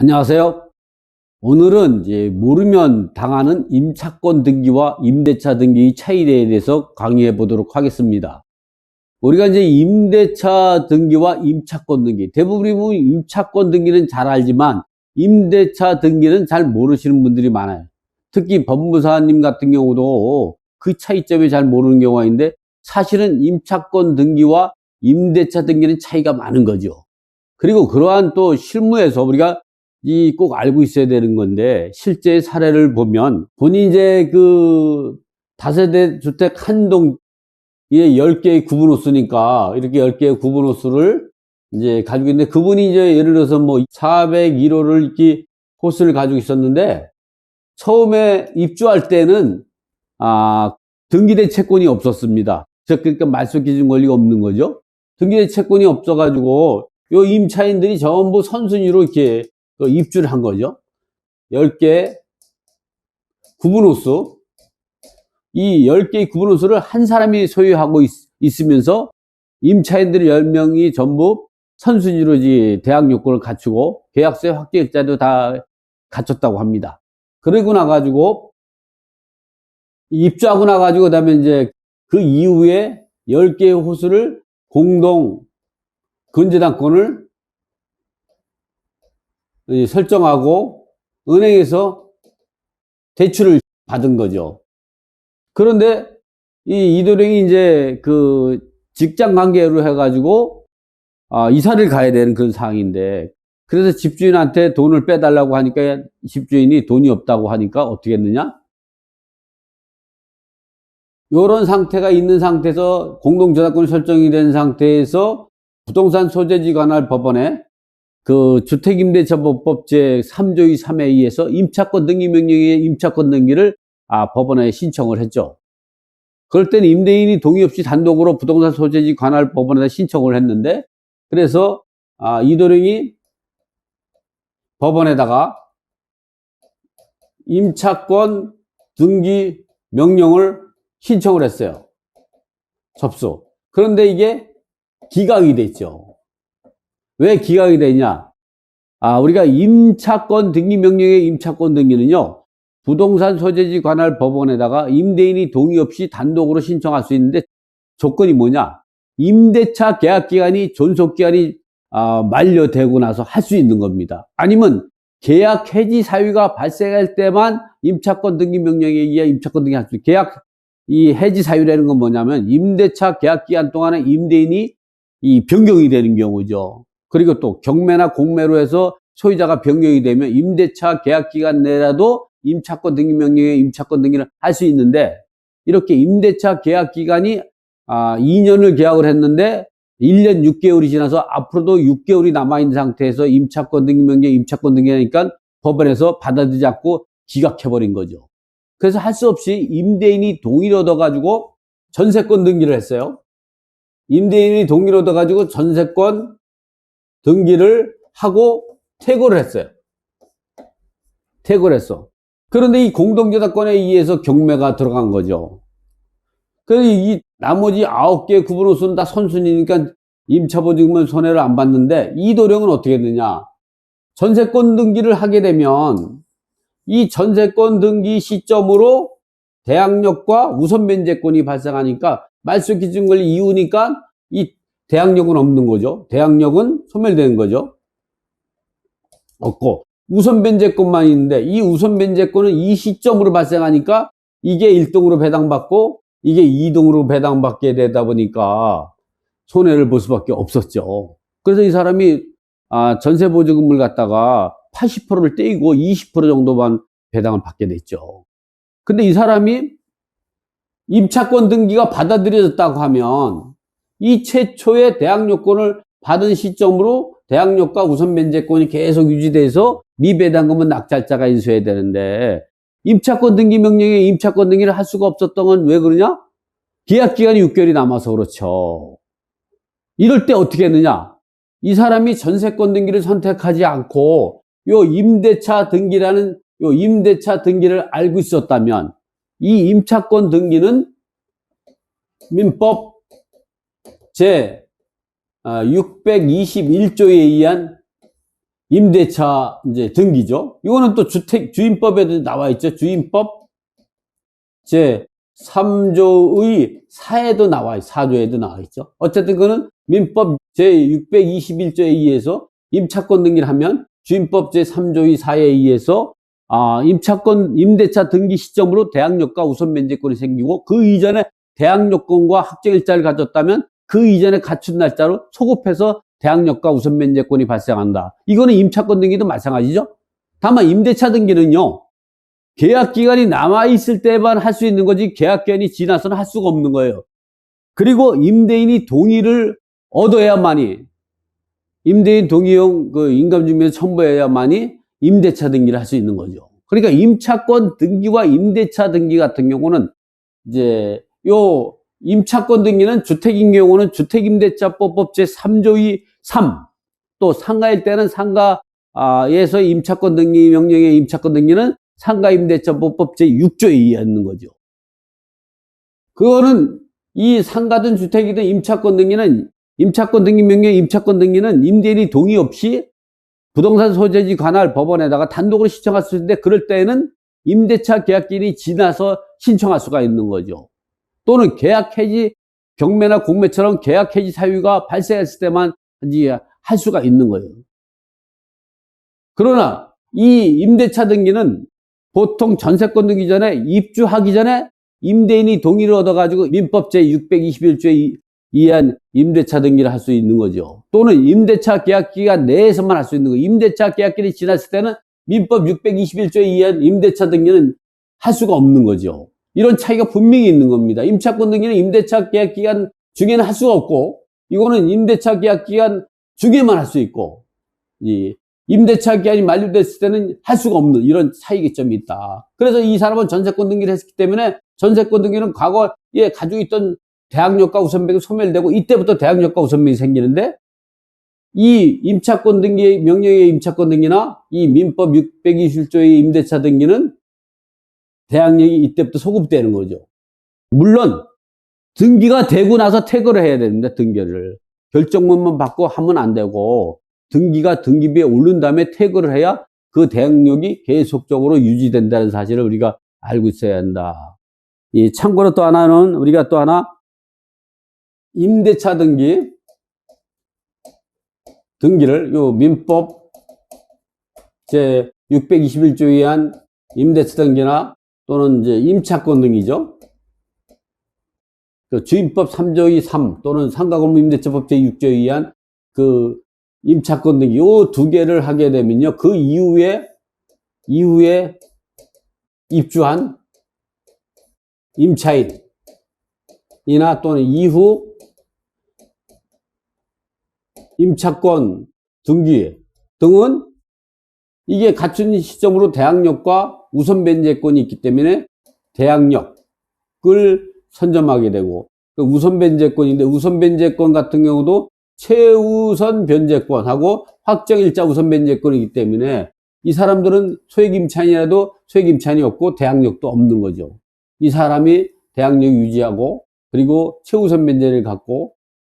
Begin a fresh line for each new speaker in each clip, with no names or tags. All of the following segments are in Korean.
안녕하세요. 오늘은 이제 모르면 당하는 임차권 등기와 임대차 등기의 차이에 대해서 강의해 보도록 하겠습니다. 우리가 이제 임대차 등기와 임차권 등기, 대부분이 보면 임차권 등기는 잘 알지만 임대차 등기는 잘 모르시는 분들이 많아요. 특히 법무사님 같은 경우도 그 차이점을 잘 모르는 경우가 있는데, 사실은 임차권 등기와 임대차 등기는 차이가 많은 거죠. 그리고 그러한 또 실무에서 우리가 꼭 알고 있어야 되는 건데, 실제 사례를 보면 본인이 이제 그 다세대 주택 한 동에 10개의 구분호수니까 이렇게 10개의 구분호수를 이제 가지고 있는데, 그분이 이제 예를 들어서 뭐 401호를 이렇게 호수를 가지고 있었는데, 처음에 입주할 때는 등기대 채권이 없었습니다. 그러니까 말소 기준 권리가 없는 거죠. 등기대 채권이 없어가지고 요 임차인들이 전부 선순위로 이렇게 입주를 한 거죠. 10개 구분호수, 이 10개의 구분호수를 한 사람이 소유하고 있으면서 임차인들 10명이 전부 선순위로 대학 요건을 갖추고 계약서에 확정일자도 다 갖췄다고 합니다. 그러고 나가지고 입주하고 나가지고 그다음에 이제 그 이후에 10개의 호수를 공동 근저당권을 설정하고 은행에서 대출을 받은 거죠. 그런데 이 이도령이 이제 그 직장 관계로 해가지고 이사를 가야 되는 그런 상황인데, 그래서 집주인한테 돈을 빼달라고 하니까 집주인이 돈이 없다고 하니까 어떻게 했느냐? 이런 상태가 있는 상태에서 공동저당권이 설정이 된 상태에서 부동산 소재지 관할 법원에 그 주택임대차법법 제3조 3에 의해서 임차권 등기 명령의 임차권 등기를 법원에 신청을 했죠. 그럴 때는 임대인이 동의 없이 단독으로 부동산 소재지 관할 법원에다 신청을 했는데, 그래서 이도령이 법원에다가 임차권 등기 명령을 신청을 했어요. 접수. 그런데 이게 기각이 됐죠. 왜 기각이 되냐? 우리가 임차권 등기 명령의 임차권 등기는요, 부동산 소재지 관할 법원에다가 임대인이 동의 없이 단독으로 신청할 수 있는데, 조건이 뭐냐? 임대차 계약 기간이 존속 기간이 만료되고 나서 할 수 있는 겁니다. 아니면 계약 해지 사유가 발생할 때만 임차권 등기 명령에 의해 임차권 등기 할 수 있어요. 계약 이 해지 사유라는 건 뭐냐면 임대차 계약 기간 동안에 임대인이 이 변경이 되는 경우죠. 그리고 또 경매나 공매로 해서 소유자가 변경이 되면 임대차 계약 기간 내라도 임차권 등기 명령에 임차권 등기를 할 수 있는데, 이렇게 임대차 계약 기간이 2년을 계약을 했는데 1년 6개월이 지나서 앞으로도 6개월이 남아있는 상태에서 임차권 등기 명령 임차권 등기하니까 법원에서 받아들이지 않고 기각해버린 거죠. 그래서 할 수 없이 임대인이 동의를 얻어가지고 전세권 등기를 했어요. 임대인이 동의를 얻어가지고 전세권 등기를 하고 퇴거를 했어요. 퇴거를 했어. 그런데 이 공동저당권에 의해서 경매가 들어간 거죠. 그래서 이 나머지 9개 구분호수는 다 선순위니까 임차보증금은 손해를 안 봤는데, 이도령은 어떻게 했느냐? 전세권 등기를 하게 되면 이 전세권 등기 시점으로 대항력과 우선 변제권이 발생하니까 말소 기준 권리 이후니까 이 대항력은 없는 거죠. 대항력은 소멸되는 거죠. 없고 우선 변제권만 있는데, 이 우선 변제권은 이 시점으로 발생하니까 이게 1등으로 배당받고 이게 2등으로 배당받게 되다 보니까 손해를 볼 수밖에 없었죠. 그래서 이 사람이 전세보증금을 갖다가 80%를 떼이고 20% 정도만 배당을 받게 됐죠. 근데 이 사람이 임차권 등기가 받아들여졌다고 하면 이 최초의 대항력권을 받은 시점으로 대항력과 우선 변제권이 계속 유지돼서 미배당금은 낙찰자가 인수해야 되는데, 임차권 등기 명령에 임차권 등기를 할 수가 없었던 건 왜 그러냐? 계약 기간이 6개월이 남아서 그렇죠. 이럴 때 어떻게 했느냐? 이 사람이 전세권 등기를 선택하지 않고 요 임대차 등기라는 요 임대차 등기를 알고 있었다면, 이 임차권 등기는 민법 제 621조에 의한 임대차 이제 등기죠. 이거는 또 주임법에도 나와 있죠. 주임법 제 3조의 4에도 나와 있죠. 4조에도 나와 있죠. 어쨌든 그거는 민법 제 621조에 의해서 임차권 등기를 하면 주임법 제 3조의 4에 의해서 임대차 등기 시점으로 대항력과 우선 면제권이 생기고, 그 이전에 대항력권과 확정일자를 가졌다면 그 이전에 갖춘 날짜로 소급해서 대항력과 우선 면제권이 발생한다. 이거는 임차권 등기도 마찬가지죠. 다만 임대차 등기는요, 계약 기간이 남아있을 때만 할 수 있는 거지 계약 기간이 지나서는 할 수가 없는 거예요. 그리고 임대인이 동의를 얻어야만이, 임대인 동의용 그 인감증명서 첨부해야만이 임대차 등기를 할 수 있는 거죠. 그러니까 임차권 등기와 임대차 등기 같은 경우는 이제 요 임차권 등기는 주택인 경우는 주택임대차법 제 3조의 3, 또 상가일 때는 상가에서 임차권 등기 명령의 임차권 등기는 상가임대차법 제 6조에 의하는 거죠. 그거는 이 상가든 주택이든 임차권 등기는, 임차권 등기 명령 임차권 등기는 임대인이 동의 없이 부동산 소재지 관할 법원에다가 단독으로 신청할 수 있는데, 그럴 때에는 임대차 계약기간이 지나서 신청할 수가 있는 거죠. 또는 계약 해지, 경매나 공매처럼 계약 해지 사유가 발생했을 때만 이제 할 수가 있는 거예요. 그러나 이 임대차 등기는 보통 전세권 등기 전에, 입주하기 전에 임대인이 동의를 얻어가지고 민법 제 621조에 의한 임대차 등기를 할 수 있는 거죠. 또는 임대차 계약 기간 내에서만 할 수 있는 거예요. 임대차 계약 기간이 지났을 때는 민법 621조에 의한 임대차 등기는 할 수가 없는 거죠. 이런 차이가 분명히 있는 겁니다. 임차권 등기는 임대차 계약 기간 중에는 할 수가 없고, 이거는 임대차 계약 기간 중에만 할 수 있고, 이 임대차 기간이 만료됐을 때는 할 수가 없는 이런 차이점이 있다. 그래서 이 사람은 전세권 등기를 했기 때문에 전세권 등기는 과거에 가지고 있던 대항력과 우선명이 소멸되고, 이때부터 대항력과 우선명이 생기는데, 이 임차권 등기 명령의 임차권 등기나 이 민법 621조의 임대차 등기는 대항력이 이때부터 소급되는 거죠. 물론 등기가 되고 나서 태거를 해야 되는데, 등기를 결정문만 받고 하면 안 되고 등기가 등기부에 오른 다음에 태거를 해야 그 대항력이 계속적으로 유지된다는 사실을 우리가 알고 있어야 한다. 참고로 또 하나는, 우리가 또 하나 임대차 등기를 요 민법 제 621조에 의한 임대차 등기나 또는 이제 임차권 등기죠. 그 주임법 3조의 3 또는 상가건물 임대차법 제 6조에 의한 그 임차권 등기, 요 두 개를 하게 되면요, 그 이후에 입주한 임차인이나 또는 이후 임차권 등기 등은 이게 갖춘 시점으로 대항력과 우선 변제권이 있기 때문에 대항력을 선점하게 되고, 그 우선 변제권인데, 우선 변제권 같은 경우도 최우선 변제권하고 확정일자 우선 변제권이기 때문에 이 사람들은 소액 임차인이라도 소액 임차인이 없고 대항력도 없는 거죠. 이 사람이 대항력 유지하고, 그리고 최우선 변제를 갖고,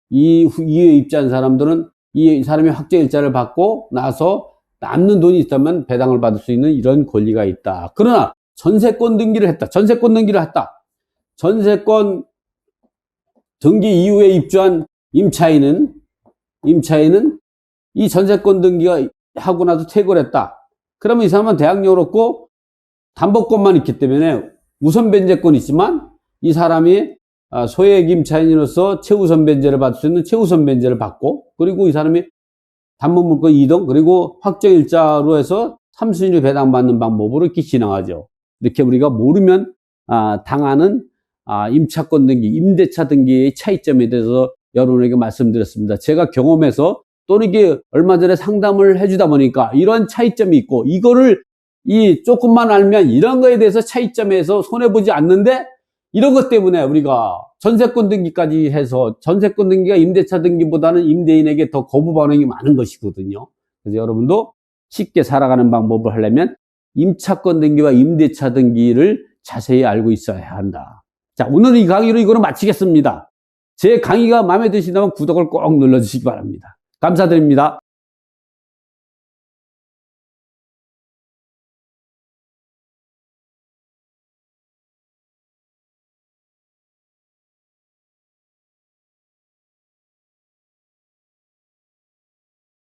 이에 입주한 사람들은 이 사람이 확정일자를 받고 나서 남는 돈이 있다면 배당을 받을 수 있는 이런 권리가 있다. 그러나 전세권 등기를 했다. 전세권 등기 이후에 입주한 임차인은 이 전세권 등기가 하고 나서 퇴거를 했다. 그러면 이 사람은 대항력을 얻고 담보권만 있기 때문에 우선 변제권이 있지만, 이 사람이 소액 임차인으로서 최우선 변제를 받을 수 있는 최우선 변제를 받고, 그리고 이 사람이 담보물권 이동, 그리고 확정일자로 해서 3순위 배당받는 방법으로 이렇게 진행하죠. 이렇게 우리가 모르면 당하는 임차권 등기, 임대차 등기의 차이점에 대해서 여러분에게 말씀드렸습니다. 제가 경험해서, 또는 이게 얼마 전에 상담을 해주다 보니까 이런 차이점이 있고, 이거를 조금만 알면 이런 거에 대해서 차이점에서 손해보지 않는데, 이런 것 때문에 우리가 전세권 등기까지 해서, 전세권 등기가 임대차 등기보다는 임대인에게 더 거부 반응이 많은 것이거든요. 그래서 여러분도 쉽게 살아가는 방법을 하려면 임차권 등기와 임대차 등기를 자세히 알고 있어야 한다. 자, 오늘 이 강의로 이거는 마치겠습니다. 제 강의가 마음에 드신다면 구독을 꼭 눌러주시기 바랍니다. 감사드립니다.